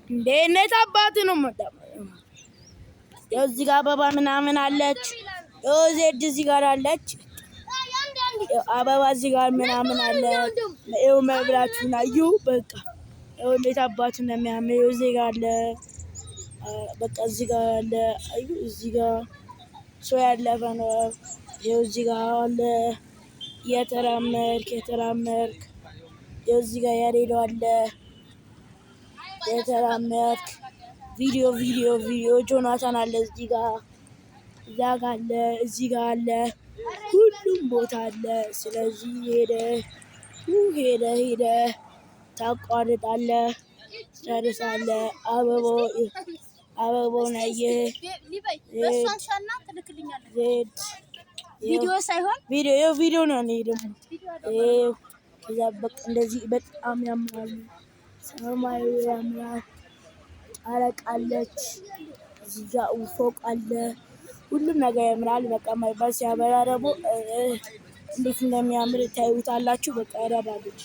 እንዴት አባት ነው መጣው ያው እዚህ ጋር አበባ ምናምን አለች ዜድ እዚህ ጋር አለች አበባ እዚህ ጋር ምናምን አለ ይኸው መብራቱን አዩ በቃ ይኸው እንዴት አባቱ ነው የሚያምር እዚህ ጋር አለ በቃ እዚህ ጋር አለ አዩ እዚህ ጋር ሰው ያለፈ ነው ይኸው እዚህ ጋር አለ የተራመድክ ይኸው እዚህ ጋር ያሬዶ አለ የተራመድክ ቪዲዮ ጆናታን አለ እዚህ ጋር እዛ ጋር አለ እዚህ ጋር አለ ሁሉም ቦታ አለ ስለዚህ ሄደ ታቋርጣለህ ጨርሳለህ አበባው ነይ ለሷንሻና ትልክልኛለህ ቪዲዮ ሳይሆን ቪዲዮ ነው ደግሞ ከዛ በቃ እንደዚህ በጣም ያምራል ሰማዩ ያምራል ጨረቃለች እዚህ ጋር ፎቅ አለ ሁሉም ነገር ያምራል በቃ ማይባል ሲያበራ ደግሞ እንዴት እንደሚያምር ታዩታላችሁ በቃ ያዳዳለች